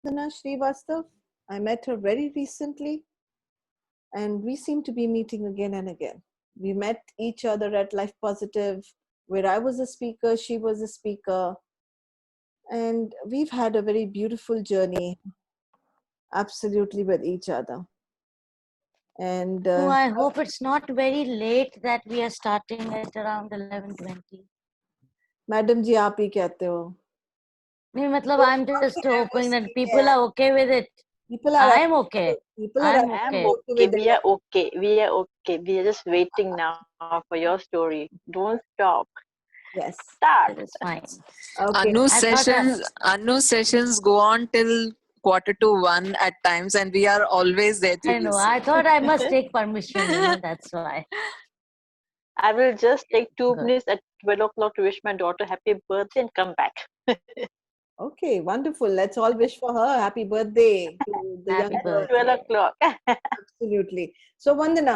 Vandana Srivastav. I met her very recently, and we seem to be meeting again and again. We met each other at Life Positive, where I was a speaker, she was a speaker, and we've had a very beautiful journey, absolutely, with each other. And No, I hope it's not very late that we are starting at around 11:20. Madam जी आप ही कहते हो. नहीं मतलब I'm just Whatever hoping that say people है. are okay with it. People are I'm okay. people are I'm I'm okay. absolutely okay. with We it. are okay. We are okay. We are just waiting now for your story. Don't stop. Yes. Start. It is fine. Okay. Anu's sessions go on till 1:45 at times, and we are always there to I know. listen. I thought I must take permission, that's why. I will just take 2 Good. minutes at 12 o'clock to wish my daughter happy birthday and come back. Okay, wonderful. Let's all wish for her happy birthday to the Happy young girl. 12 birthday. o'clock. Absolutely. So, Vandana,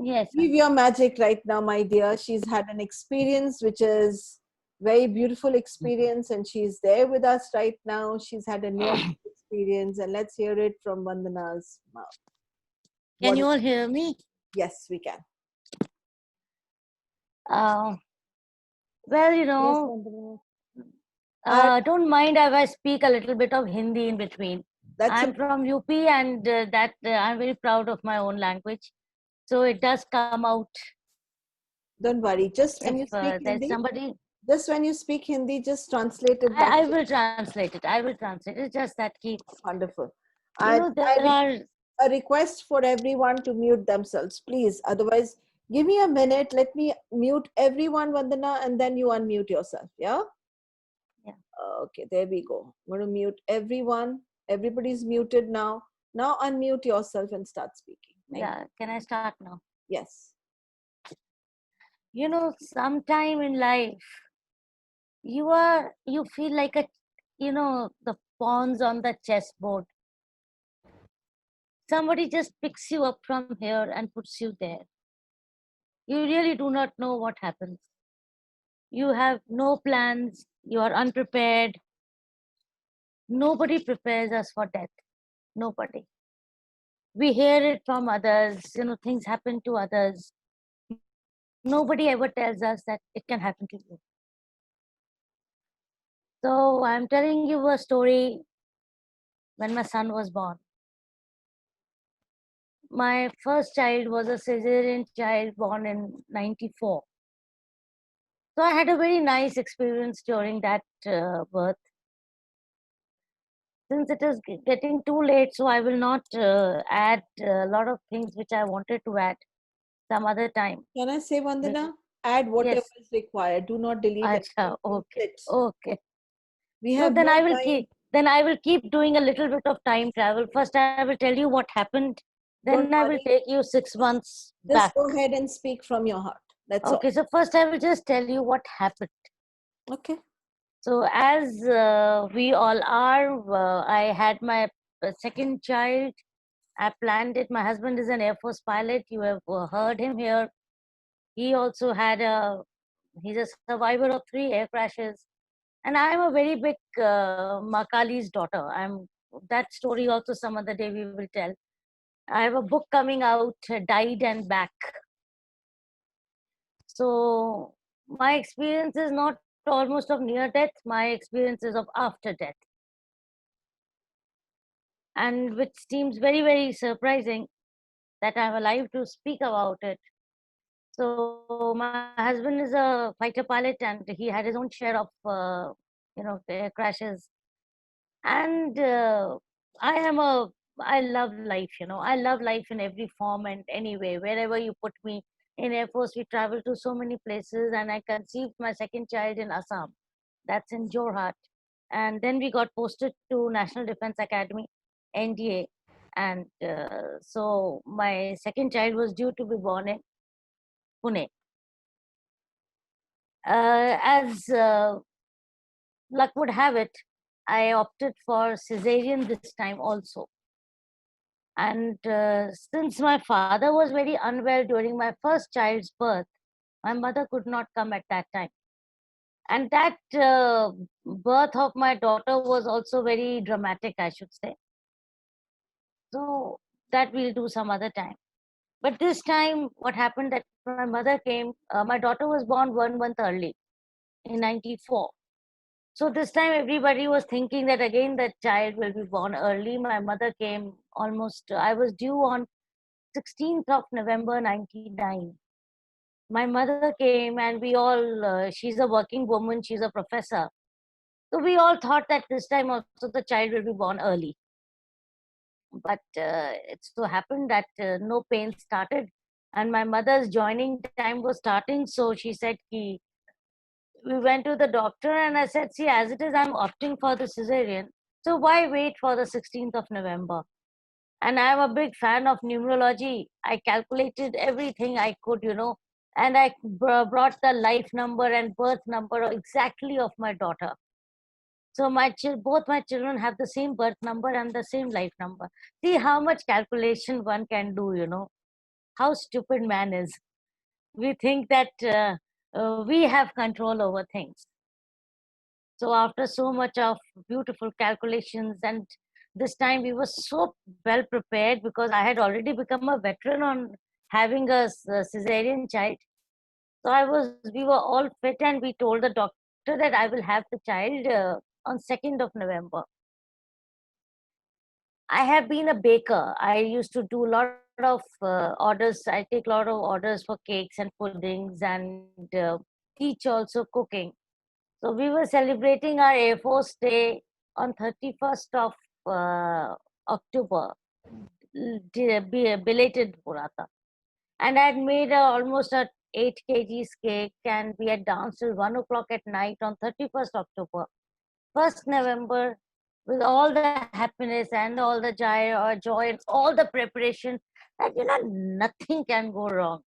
Yes, leave your magic right now, my dear. She's had an experience which is very beautiful experience, and she's there with us right now. She's had a near experience, and let's hear it from Vandana's mouth. Can What you is- all hear me? Yes, we can. Well, Yes, Vandana. don't mind if I speak a little bit of Hindi in between. That's I'm from UP, and I'm very proud of my own language. So it does come out don't worry. Just when if you speak there's Hindi, somebody. just when you speak Hindi, just translate it back. I will translate it. I will translate. It's just that Wonderful. there are. A request for everyone to mute themselves, please. Otherwise, give me a minute. Let me mute everyone, Vandana, and then you unmute yourself. Yeah? Yeah. Okay, there we go. I'm going to mute everyone. Everybody's muted now. Now unmute yourself and start speaking. Yeah. Can I start now? Yes. Sometime in life, you feel like the pawns on the chessboard. Somebody just picks you up from here and puts you there. You really do not know what happens. You have no plans. You are unprepared. Nobody prepares us for death. Nobody. We hear it from others. Things happen to others. Nobody ever tells us that it can happen to you. So I'm telling you a story when my son was born. My first child was a cesarean child born in 94. So I had a very nice experience during that birth. Since it is getting too late, so I will not add a lot of things which I wanted to add some other time. Can I say, Vandana? Add whatever Yes. is required. Do not delete Acha, anything. okay. Complete. Okay. We No, have then no I will time. keep doing a little bit of time travel. First, I will tell you what happened. Don't Then I will worry. take you 6 months Just back. go ahead and speak from your heart. That's Okay, so first I will just tell you what happened. all. Okay. So as we all are, I had my second child. I planned it. My husband is an Air Force pilot. You have heard him here. He also he's a survivor of 3 air crashes. And I'm a very big Makali's daughter. That story also some other day we will tell. I have a book coming out, Died and Back. So my experience is not almost of near death. My experience is of after death. And which seems very, very surprising that I'm alive to speak about it. So my husband is a fighter pilot, and he had his own share of, air crashes. And I love life, I love life in every form and any way. Wherever you put me. In Air Force, we traveled to so many places, and I conceived my second child in Assam. That's in Jorhat. And then we got posted to National Defense Academy, NDA. And so my second child was due to be born in Pune. As luck would have it, I opted for cesarean this time also. And since my father was very unwell during my first child's birth, my mother could not come at that time. And that birth of my daughter was also very dramatic, I should say. So that we'll do some other time. But this time, what happened that my mother came, my daughter was born 1 month early in 94. So this time everybody was thinking that again that child will be born early. My mother came almost, I was due on 16th of November 99. My mother came and we all, she's a working woman, she's a professor. So we all thought that this time also the child will be born early. But it so happened that no pain started and my mother's joining time was starting. So she said, we went to the doctor and I said, see, as it is, I'm opting for the cesarean. So why wait for the 16th of November? And I'm a big fan of numerology. I calculated everything I could, and I brought the life number and birth number exactly of my daughter. So both my children have the same birth number and the same life number. See how much calculation one can do. How stupid man is. We think that we have control over things. So after so much of beautiful calculations, and this time we were so well prepared because I had already become a veteran on having a cesarean child. So we were all fit, and we told the doctor that I will have the child on 2nd of November. I have been a baker. I used to do a lot of orders. I take a lot of orders for cakes and puddings and teach also cooking. So we were celebrating our Air Force Day on 31st of October, belated Purata. And I had made almost a 8 kgs cake and we had danced till 1 o'clock at night on 31st October. 1st November, with all the happiness and all the joy and all the preparation, that nothing can go wrong.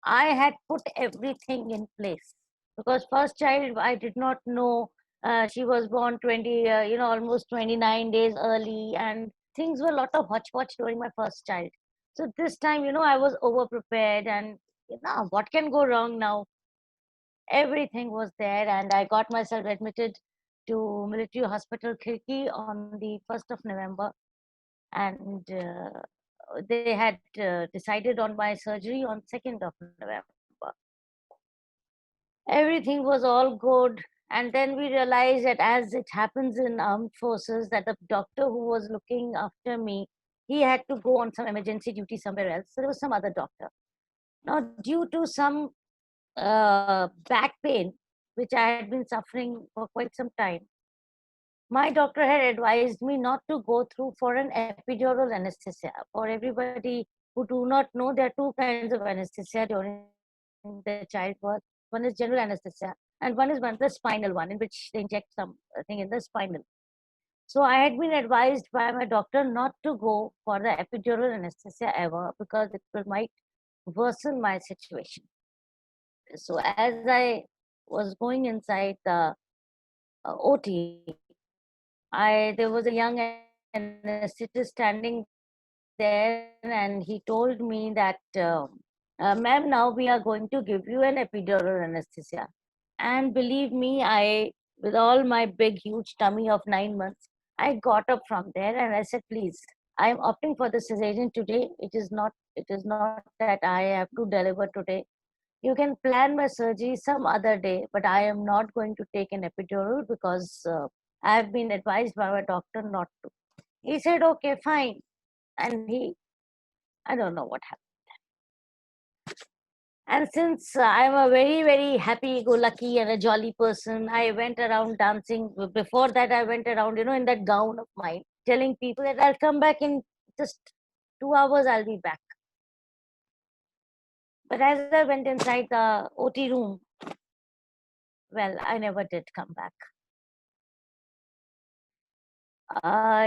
I had put everything in place because first child I did not know. She was born 20, almost 29 days early, and things were a lot of hodgepodge during my first child. So this time, I was over prepared, and what can go wrong now? Everything was there, and I got myself admitted to Military Hospital Khirki on the 1st of November, and they had decided on my surgery on 2nd of November. Everything was all good, and then we realized that as it happens in armed forces, that the doctor who was looking after me, he had to go on some emergency duty somewhere else. So there was some other doctor. Now, due to some back pain, which I had been suffering for quite some time, my doctor had advised me not to go through for an epidural anesthesia. For everybody who do not know, there are two kinds of anesthesia during the childbirth. One is general anesthesia, and one is the spinal one, in which they inject something in the spinal. So I had been advised by my doctor not to go for the epidural anesthesia ever because might worsen my situation. So as I was going inside the OT, there was a young anesthetist standing there, and he told me that, ma'am, now we are going to give you an epidural anesthesia. And believe me, with all my big, huge tummy of 9 months, I got up from there and I said, please, I am opting for the cesarean today. It is not that I have to deliver today. You can plan my surgery some other day, but I am not going to take an epidural because I have been advised by my doctor not to. He said, okay, fine. And I don't know what happened. And since I'm a very, very happy-go-lucky and a jolly person, I went around dancing. Before that, I went around, in that gown of mine, telling people that I'll come back in just 2 hours, I'll be back. But as I went inside the OT room, well, I never did come back.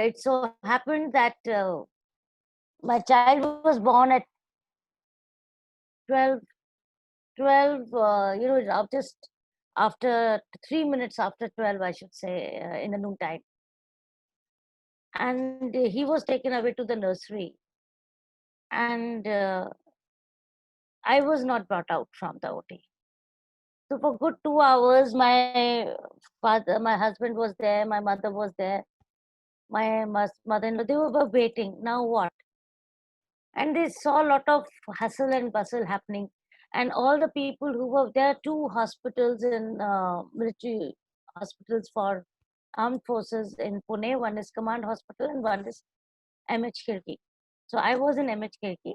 It so happened that my child was born at 12, just after 3 minutes after 12, I should say, in the noontime. And he was taken away to the nursery. And I was not brought out from the OT. So for good 2 hours, my husband was there, my mother was there, my mother-in-law, they were waiting. Now what? And they saw a lot of hustle and bustle happening. And all the people who were there, are 2 hospitals in military hospitals for armed forces in Pune. One is Command Hospital and one is MH Kirki. So I was in MH Kirki,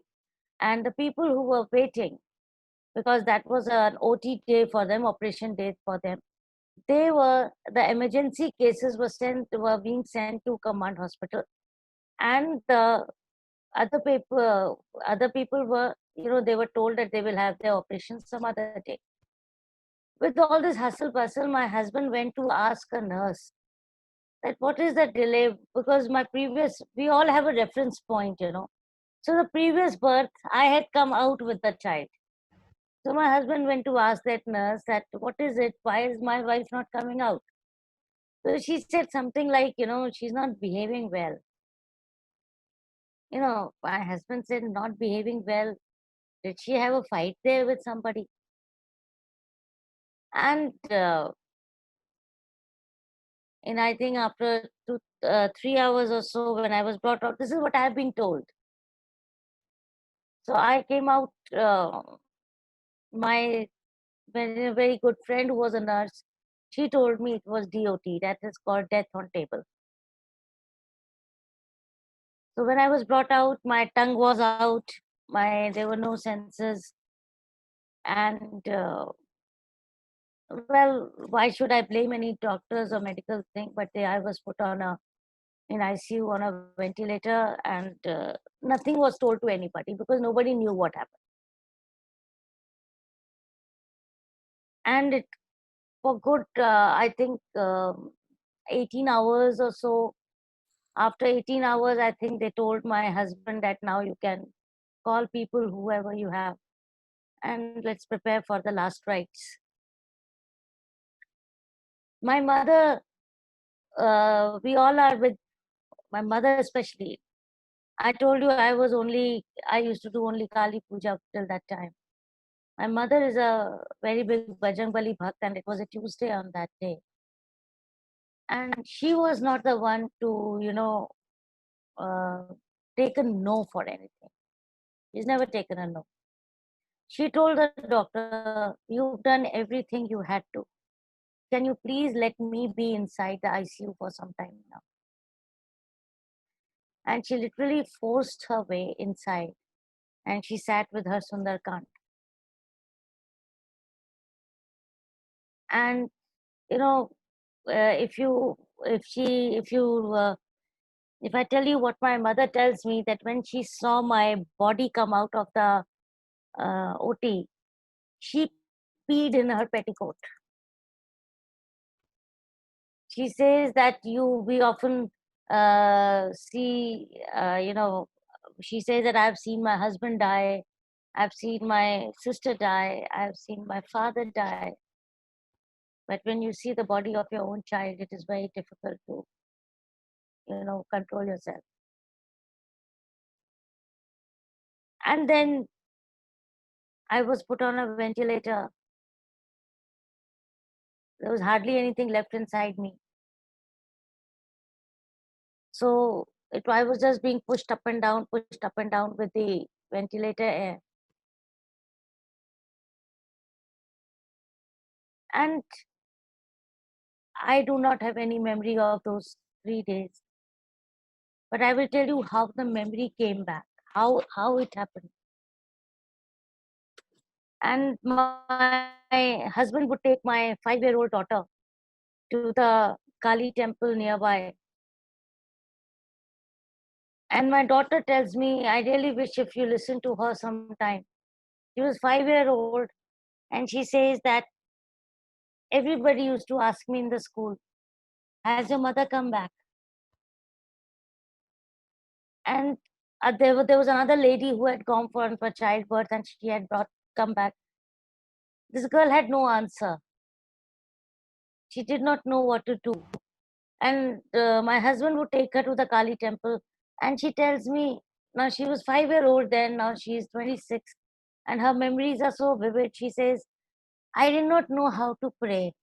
and the people who were waiting, because that was an OT day for them, operation day for them, the emergency cases were being sent to Command Hospital, and the other people were, they were told that they will have their operations some other day. With all this hustle bustle, my husband went to ask a nurse that what is the delay, because we all have a reference point. So the previous birth, I had come out with the child. So my husband went to ask that nurse that what is it? Why is my wife not coming out? So she said something like, she's not behaving well. My husband said, not behaving well. Did she have a fight there with somebody? And I think after 3 hours or so, when I was brought out, this is what I have been told. So I came out. My very good friend who was a nurse, she told me it was DOT, that is called death on table. So when I was brought out, my tongue was out, there were no senses, and well, why should I blame any doctors or medical thing? But I was put in ICU on a ventilator, and nothing was told to anybody because nobody knew what happened. And for good, I think 18 hours or so. After 18 hours, I think they told my husband that now you can call people, whoever you have, and let's prepare for the last rites. My mother, we all are with my mother especially. I told you I used to do only Kali Puja till that time. My mother is a very big Bajrang Bali Bhakt, and it was a Tuesday on that day. And she was not the one to, take a no for anything. She's never taken a no. She told the doctor, you've done everything you had to. Can you please let me be inside the ICU for some time now? And she literally forced her way inside, and she sat with her Sundarkand. And if I tell you what my mother tells me, that when she saw my body come out of the OT, she peed in her petticoat. She says that we often see, she says that I've seen my husband die, I've seen my sister die, I've seen my father die. But when you see the body of your own child, it is very difficult to, control yourself. And then I was put on a ventilator. There was hardly anything left inside me. So I was just being pushed up and down with the ventilator air. And I do not have any memory of those 3 days. But I will tell you how the memory came back, how it happened. And my husband would take my 5-year-old daughter to the Kali temple nearby. And my daughter tells me, I really wish if you listen to her sometime. She was 5-year-old, and she says that everybody used to ask me in the school, has your mother come back? And there was another lady who had gone for childbirth, and she had come back. This girl had no answer. She did not know what to do. And my husband would take her to the Kali temple, and she tells me, now she was 5-year-old then, now she is 26, and her memories are so vivid. She says, I did not know how to pray.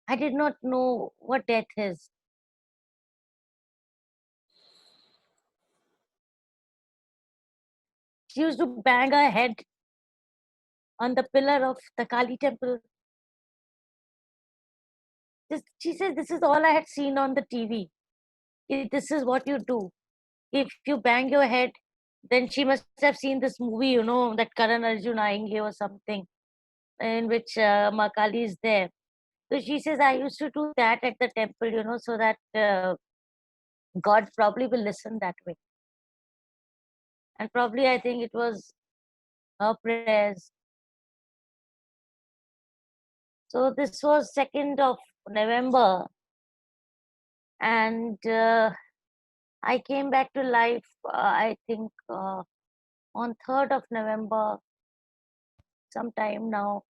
I did not know what death is. She used to bang her head on the pillar of the Kali temple. She said, this is all I had seen on the TV. This is what you do. If you bang your head, then she must have seen this movie, you know, that Karan Arjun Aayenge or something, in which Ma Kali is there. So she says, I used to do that at the temple, you know, so that God probably will listen that way. And probably I think it was her prayers. So this was 2nd of November, and I came back to life, I think, on 3rd of November, sometime now.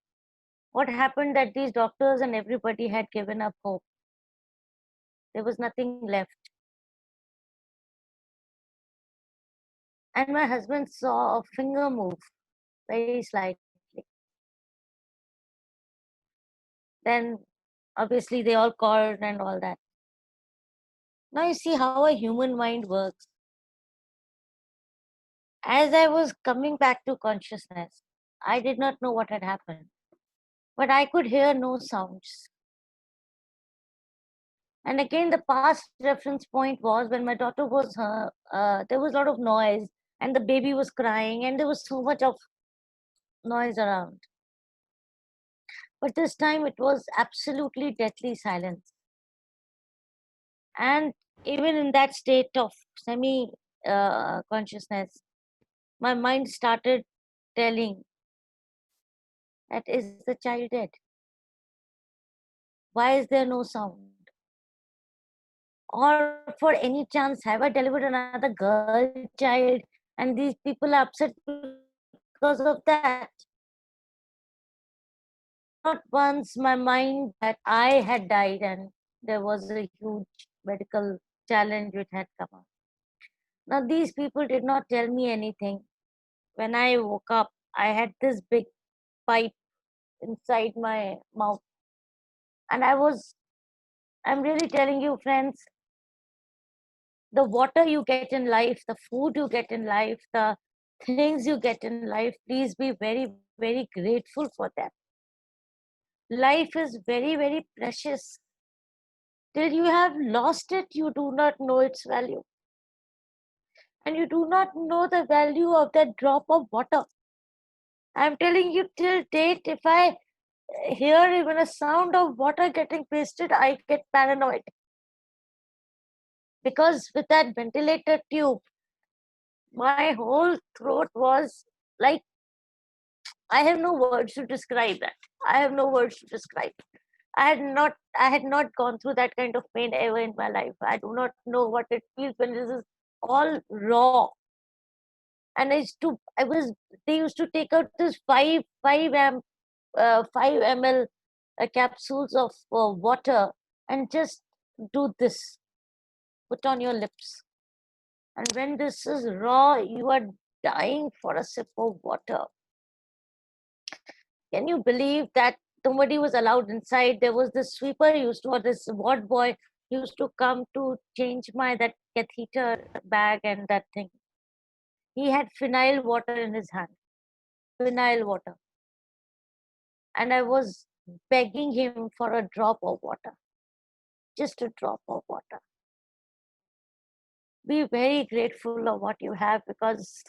What happened that these doctors and everybody had given up hope. There was nothing left. And my husband saw a finger move very slightly. Then obviously they all called and all that. Now you see how a human mind works. As I was coming back to consciousness, I did not know what had happened, but I could hear no sounds. And again, the past reference point was when my daughter was, there was a lot of noise and the baby was crying and there was so much of noise around. But this time it was absolutely deathly silence. And even in that state of semi consciousness, my mind started telling, that is the child dead? Why is there no sound? Or for any chance, have I delivered another girl child and these people are upset because of that? Not once my mind that I had died and there was a huge medical challenge which had come up. Now, these people did not tell me anything. When I woke up, I had this big pipe inside my mouth. And I'm really telling you, friends, the water you get in life, the food you get in life, the things you get in life, please be very, very grateful for them. Life is very, very precious. Till you have lost it, you do not know its value. And you do not know the value of that drop of water. I'm telling you, till date, if I hear even a sound of water getting pasted, I get paranoid. Because with that ventilator tube, my whole throat was like, I have no words to describe that. I have no words to describe. I had not gone through that kind of pain ever in my life. I do not know what it feels when this is all raw. And they used to take out this 5 ml capsules of water and just do this, put on your lips. And when this is raw, you are dying for a sip of water. Can you believe that nobody was allowed inside? There was this sweeper or this ward boy used to come to change that catheter bag and that thing. He had phenyl water in his hand. Phenyl water. And I was begging him for a drop of water. Just a drop of water. Be very grateful of what you have, because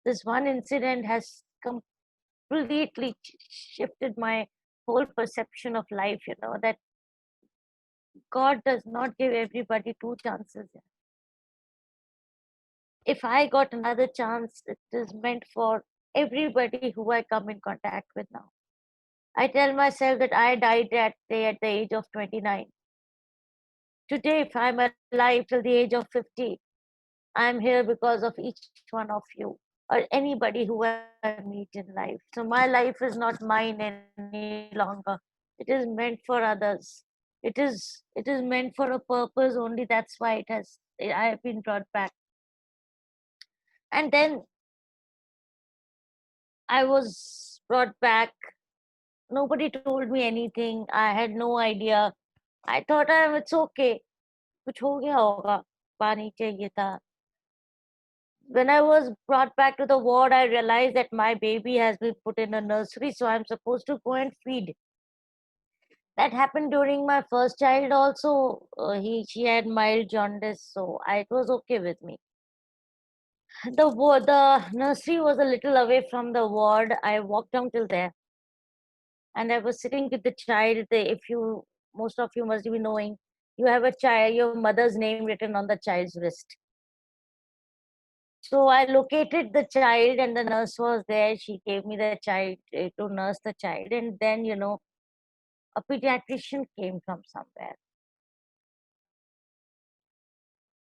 this one incident has completely shifted my whole perception of life, you know, that God does not give everybody 2 chances. If I got another chance, it is meant for everybody who I come in contact with now. I tell myself that I died at the age of 29. Today, if I'm alive till the age of 50, I'm here because of each one of you or anybody who I meet in life. So my life is not mine any longer. It is meant for others. It is meant for a purpose only. That's why I have been brought back. And then I was brought back. Nobody told me anything. I had no idea. I thought it's okay. कुछ हो गया होगा. पानी चाहिए था. When I was brought back to the ward, I realized that my baby has been put in a nursery, so I'm supposed to go and feed. That happened during my first child also. She had mild jaundice, so it was okay with me. The nursery was a little away from the ward. I walked down till there, and I was sitting with the child. Most of you must be knowing, you have a child, your mother's name written on the child's wrist. So I located the child, and the nurse was there. She gave me the child to nurse the child, and then a pediatrician came from somewhere,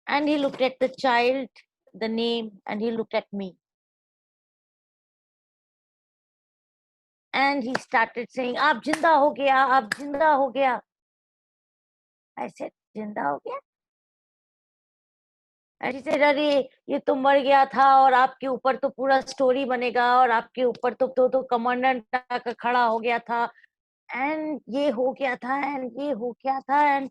and he looked at the child, the name, and he looked at me. And he started saying, "Aap jinda ho gaya, aap jinda ho gaya." I said, "Jinda ho gaya?" And he said, "अरे ये तो मर गया था और आपके ऊपर तो पूरा स्टोरी बनेगा और आपके ऊपर तो कमांडेंट आकर खड़ा हो गया था and ये हो गया था and ये हो गया था and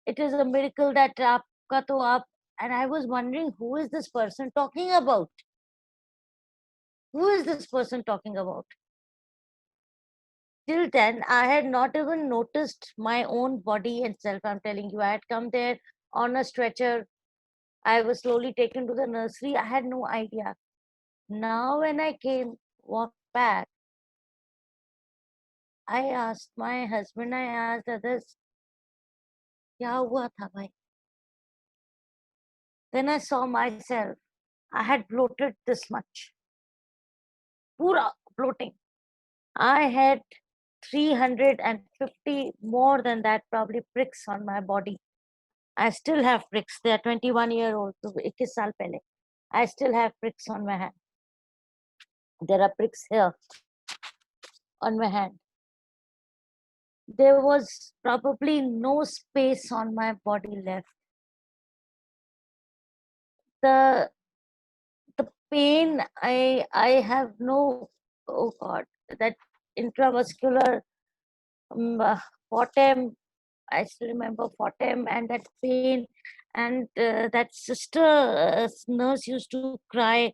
it is a miracle that आपका तो आप." And I was wondering, who is this person talking about? Who is this person talking about? Till then, I had not even noticed my own body itself. I'm telling you, I had come there on a stretcher. I was slowly taken to the nursery. I had no idea. Now, when I walked back, I asked my husband, I asked others, क्या हुआ था भाई? Then I saw myself. I had bloated this much. Pura bloating. I had 350 more than that, probably pricks on my body. I still have pricks. They are 21-year-old. So 21 साल पहले. I still have pricks on my hand. There are pricks here on my hand. There was probably no space on my body left. The pain, I have no, oh God, that intramuscular Fortem, I still remember Fortem and that pain, and that sister nurse used to cry,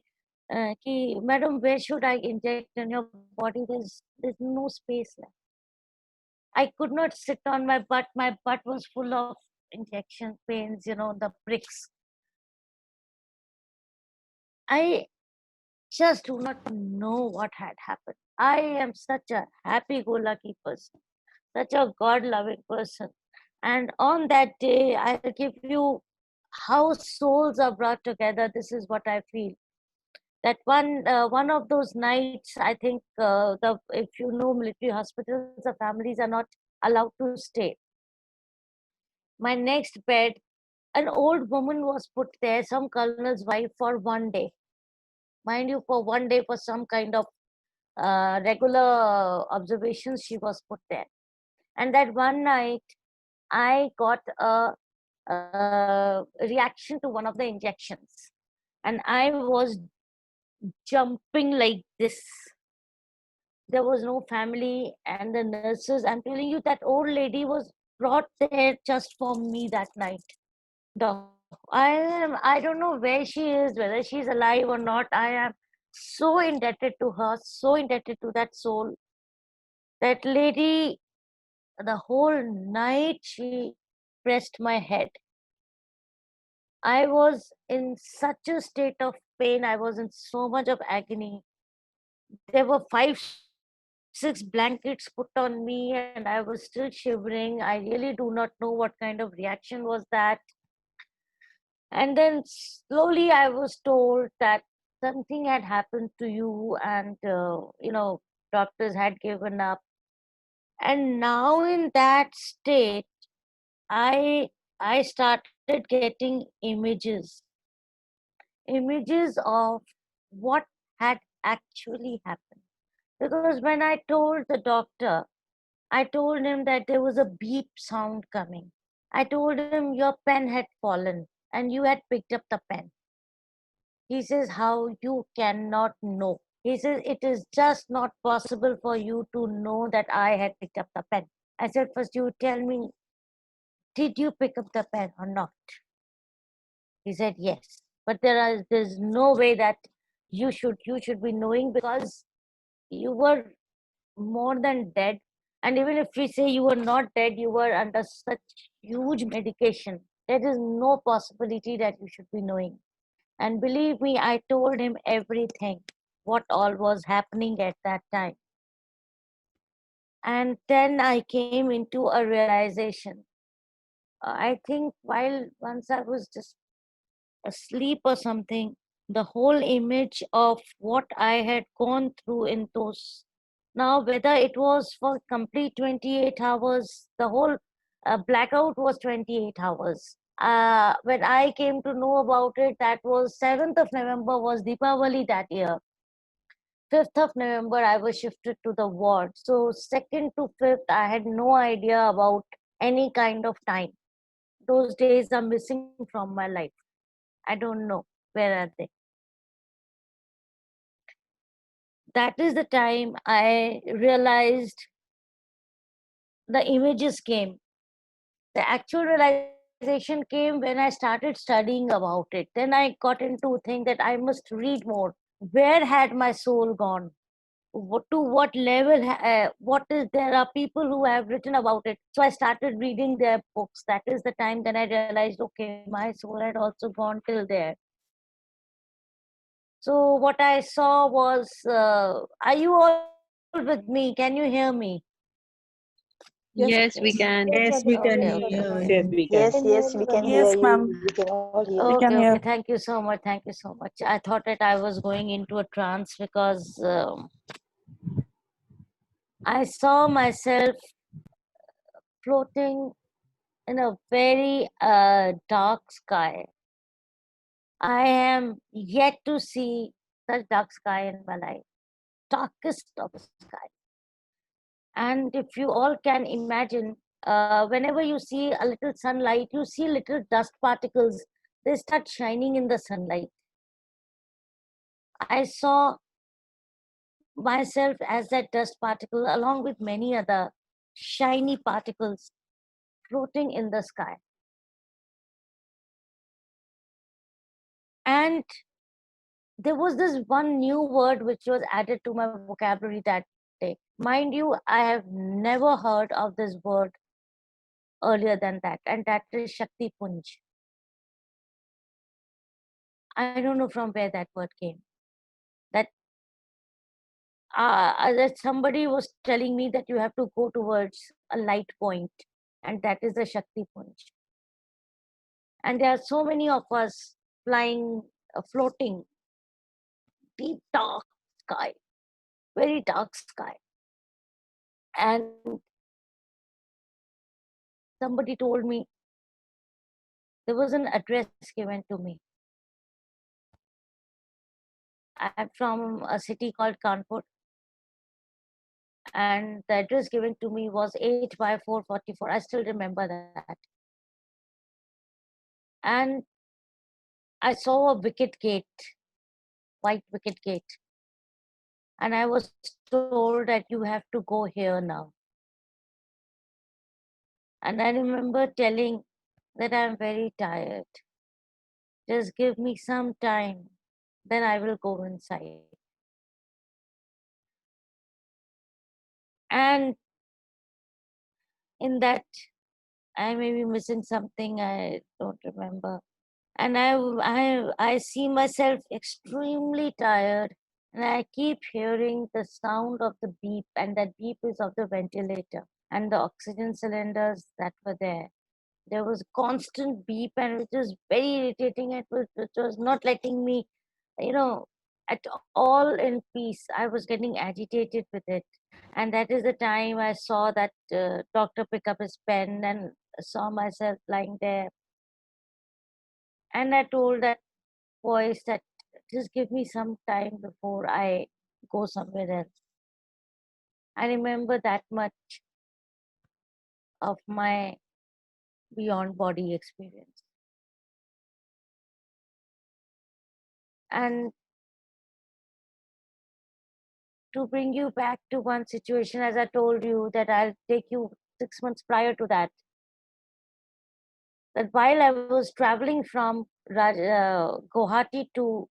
ki, "Madam, where should I inject in your body? There's no space left." I could not sit on my butt. My butt was full of injection pains, the pricks. I just do not know what had happened. I am such a happy-go-lucky person, such a God-loving person. And on that day, I'll give you how souls are brought together. This is what I feel. That one of those nights, I think if you know military hospitals, the families are not allowed to stay. My next bed, an old woman was put there, some colonel's wife, for one day. Mind you, for one day, for some kind of regular observations, she was put there. And that one night, I got a reaction to one of the injections. And I was jumping like this. There was no family, and the nurses, I'm telling you, that old lady was brought there just for me that night. I don't know where she is, whether she's alive or not. I am so indebted to her, so indebted to that soul. That lady, the whole night, she pressed my head. I was in such a state of pain. I was in so much of agony. There were 5, 6 blankets put on me, and I was still shivering. I really do not know what kind of reaction was that. And then slowly I was told that something had happened to you, and doctors had given up. And now in that state, I started getting images of what had actually happened. Because when I told the doctor, I told him that there was a beep sound coming. I told him your pen had fallen and you had picked up the pen. He says, "How you cannot know?" He says, it is just not possible for you to know that I had picked up the pen. I said, first you tell me, did you pick up the pen or not? He said, yes. But there's no way that you should be knowing, because you were more than dead. And even if we say you were not dead, you were under such huge medication. There is no possibility that you should be knowing. And believe me, I told him everything, what all was happening at that time. And then I came into a realization. I think once I was just asleep or something, the whole image of what I had gone through in those, now whether it was for complete 28 hours, the whole blackout was 28 hours. When I came to know about it, that was 7th of November was Deepavali that year. 5th of November, I was shifted to the ward. So 2nd to 5th, I had no idea about any kind of time. Those days are missing from my life. I don't know where are they. That is the time I realized the images came. The actual realization came when I started studying about it. Then I got into think that I must read more. Where had my soul gone? To what level? What is there are people who have written about it. So I started reading their books. That is the time then I realized, okay, my soul had also gone till there. So what I saw was, are you all with me? Can you hear me? Yes, we can. Yes, we can Okay, hear okay. you. Yes, we can. Yes, we can hear Yes, you. ma'am. We can all hear We you. can Okay, hear. thank you so much. Thank you so much. I thought that I was going into a trance because I saw myself floating in a very dark sky. I am yet to see such dark sky in my life, darkest of the sky. And if you all can imagine, whenever you see a little sunlight, you see little dust particles, they start shining in the sunlight. I saw myself as that dust particle along with many other shiny particles floating in the sky. And there was this one new word which was added to my vocabulary that day. Mind you, I have never heard of this word earlier than that, and that is Shakti Punj. I don't know from where that word came. That somebody was telling me that you have to go towards a light point, and that is the Shakti Punj. And there are so many of us flying, floating, deep dark sky, very dark sky. And somebody told me there was an address given to me. I'm from a city called Kanpur, and the address given to me was 8 by 444. I still remember that. And I saw a wicket gate, white wicket gate. And I was told that you have to go here now. And I remember telling that I'm very tired. Just give me some time, then I will go inside. And in that, I may be missing something, I don't remember. And I see myself extremely tired, and I keep hearing the sound of the beep, and that beep is of the ventilator and the oxygen cylinders that were there. There was constant beep, and which was very irritating. Which was not letting me, at all in peace. I was getting agitated with it. And that is the time I saw that doctor pick up his pen and saw myself lying there. And I told that voice that just give me some time before I go somewhere else. I remember that much of my beyond body experience. And to bring you back to one situation, as I told you that I'll take you 6 months prior to that. That while I was traveling from Guwahati to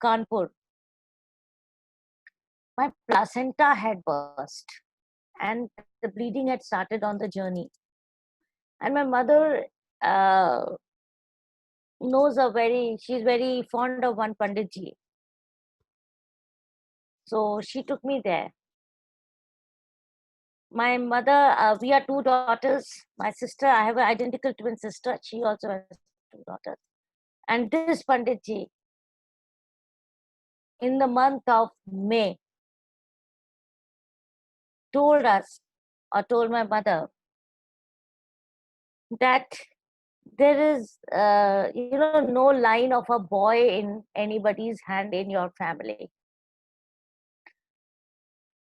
Kanpur, my placenta had burst and the bleeding had started on the journey. And my mother she's very fond of one Panditji. So she took me there. My mother, we are two daughters. My sister, I have an identical twin sister. She also has two daughters. And this Panditji, in the month of May, told my mother that there is, no line of a boy in anybody's hand in your family.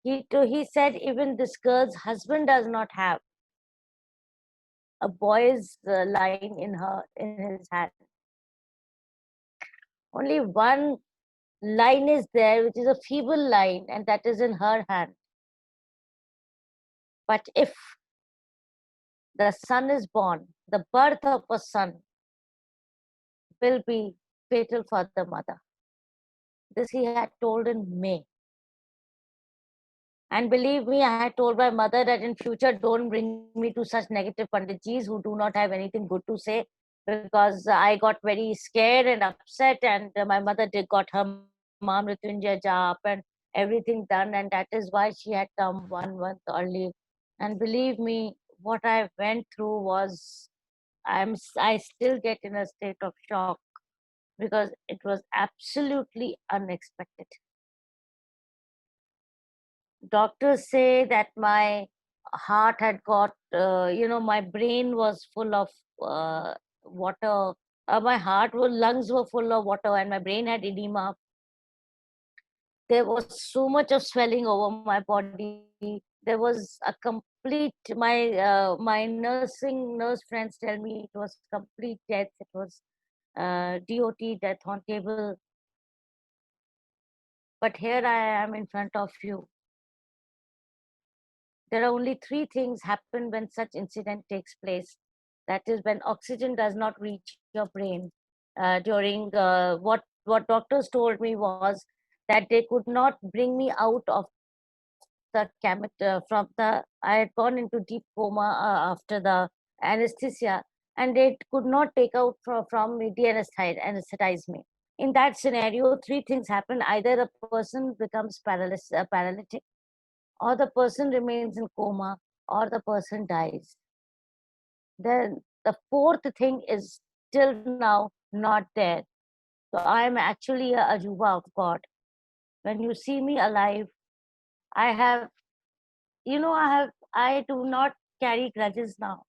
He said even this girl's husband does not have a boy's line in his hand. Only one line is there, which is a feeble line, and that is in her hand. But if the son is born, the birth of a son will be fatal for the mother. This he had told in May. And believe me, I had told my mother that in future, don't bring me to such negative Panditjis who do not have anything good to say, because I got very scared and upset, and my mother got her Mrityunjay jap and everything done, and that is why she had come 1 month early. And believe me, what I went through was, I still get in a state of shock, because it was absolutely unexpected. Doctors say that my heart had got, my brain was full of water. Lungs were full of water, and my brain had edema. There was so much of swelling over my body. There was a complete, my nurse friends tell me it was complete death. It was DOT, death on table. But here I am in front of you. There are only 3 things happen when such incident takes place. That is when oxygen does not reach your brain. During what doctors told me was that they could not bring me out of the I had gone into deep coma after the anesthesia, and they could not take out from me, de-anesthetize me. In that scenario, 3 things happen. Either a person becomes paralytic, or the person remains in coma, or the person dies. Then the 4th thing is till now not there. So I am actually a ajuba of God. When you see me alive, I do not carry grudges now.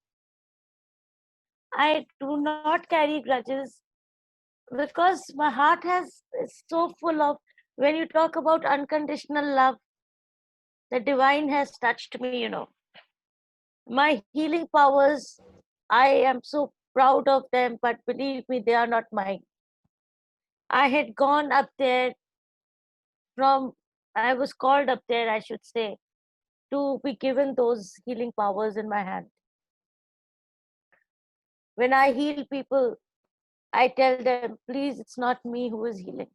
I do not carry grudges because my heart is so full of, when you talk about unconditional love, the divine has touched me, My healing powers, I am so proud of them, but believe me, they are not mine. I had gone up there I was called up there, I should say, to be given those healing powers in my hand. When I heal people, I tell them, please, it's not me who is healing.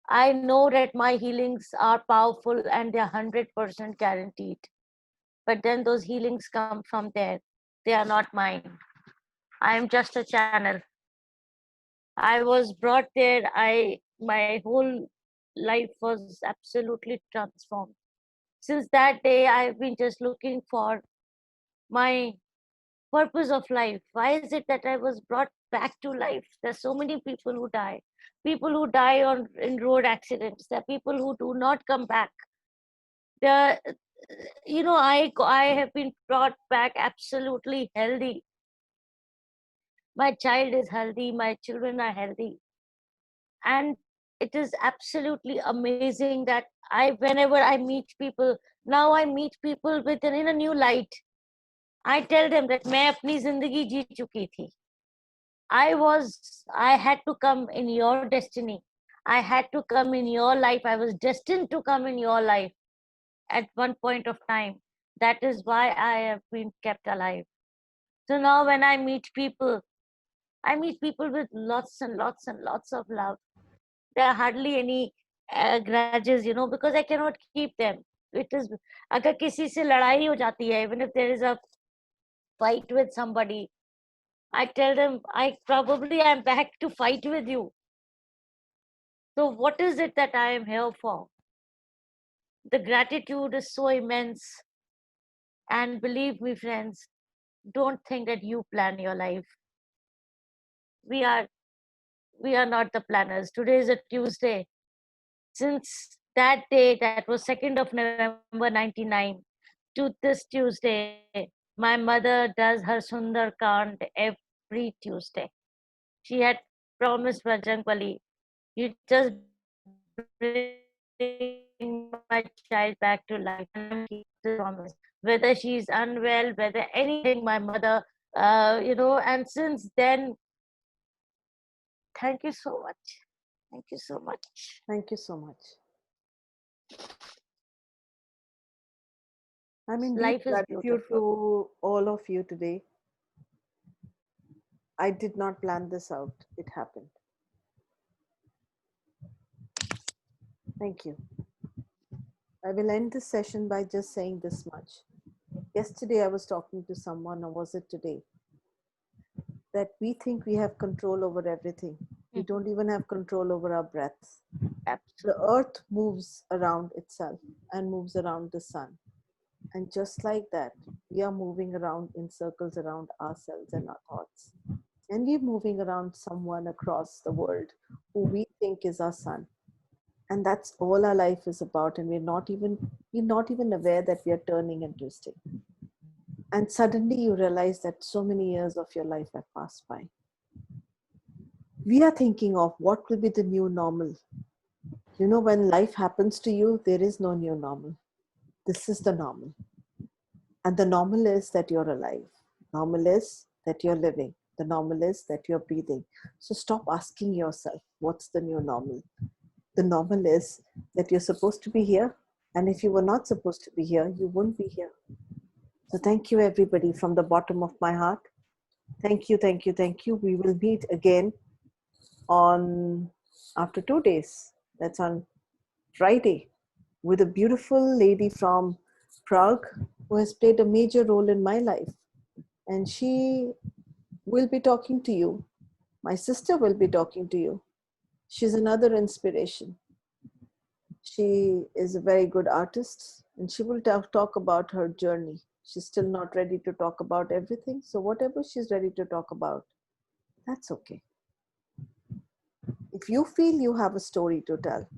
I know that my healings are powerful and they're 100% guaranteed. But then those healings come from there. They are not mine. I am just a channel. I was brought there. My whole life was absolutely transformed. Since that day, I've been just looking for my purpose of life. Why is it that I was brought back to life? There's so many people who die. People who die in road accidents. There are people who do not come back. I have been brought back absolutely healthy. My child is healthy. My children are healthy. And it is absolutely amazing that whenever I meet people, now I meet people in a new light. I tell them that मैं अपनी जिंदगी जी चुकी थी. I had to come in your destiny. I had to come in your life. I was destined to come in your life at one point of time. That is why I have been kept alive. So now when I meet people with lots and lots and lots of love. There are hardly any grudges, because I cannot keep them. It is, अगर किसी से लड़ाई हो जाती है, even if there is a fight with somebody, I tell them, I probably am back to fight with you. So what is it that I am here for? The gratitude is so immense. And believe me, friends, don't think that you plan your life. We are not the planners. Today is a Tuesday. Since that day, that was 2nd of November 99, to this Tuesday, my mother does her Sundar Kand every Tuesday. She had promised Bajrangbali, you just bring my child back to life and keep the promise. Whether she's unwell, whether anything, my mother, and since then, thank you so much. Thank you so much. Thank you so much. I'm in Life deep is gratitude beautiful. to all of you today. I did not plan this out. It happened. Thank you. I will end this session by just saying this much. Yesterday I was talking to someone, or was it today, that we think we have control over everything. We don't even have control over our breaths. The earth moves around itself and moves around the sun. And just like that, we are moving around in circles around ourselves and our thoughts. And we're moving around someone across the world who we think is our son. And that's all our life is about. And we're not even aware that we are turning and twisting. And suddenly you realize that so many years of your life have passed by. We are thinking of what will be the new normal. When life happens to you, there is no new normal. This is the normal. And the normal is that you're alive. Normal is that you're living. The normal is that you're breathing. So stop asking yourself, what's the new normal? The normal is that you're supposed to be here. And if you were not supposed to be here, you wouldn't be here. So thank you, everybody, from the bottom of my heart. Thank you, thank you, thank you. We will meet again after 2 days. That's on Friday, with a beautiful lady from Prague who has played a major role in my life. And she will be talking to you. My sister will be talking to you. She's another inspiration. She is a very good artist, and she will talk about her journey. She's still not ready to talk about everything. So whatever she's ready to talk about, that's okay. If you feel you have a story to tell,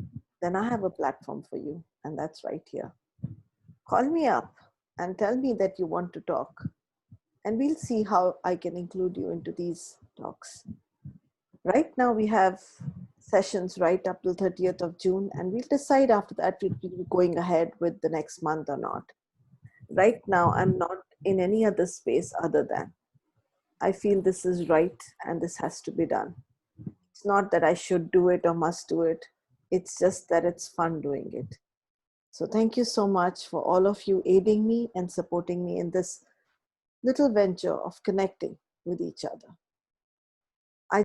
then I have a platform for you, and that's right here. Call me up and tell me that you want to talk, and we'll see how I can include you into these talks. Right now we have sessions right up till 30th of June, and we'll decide after that if we'll be going ahead with the next month or not. Right now, I'm not in any other space other than I feel this is right and this has to be done. It's not that I should do it or must do it. It's just that it's fun doing it. So thank you so much for all of you aiding me and supporting me in this little venture of connecting with each other.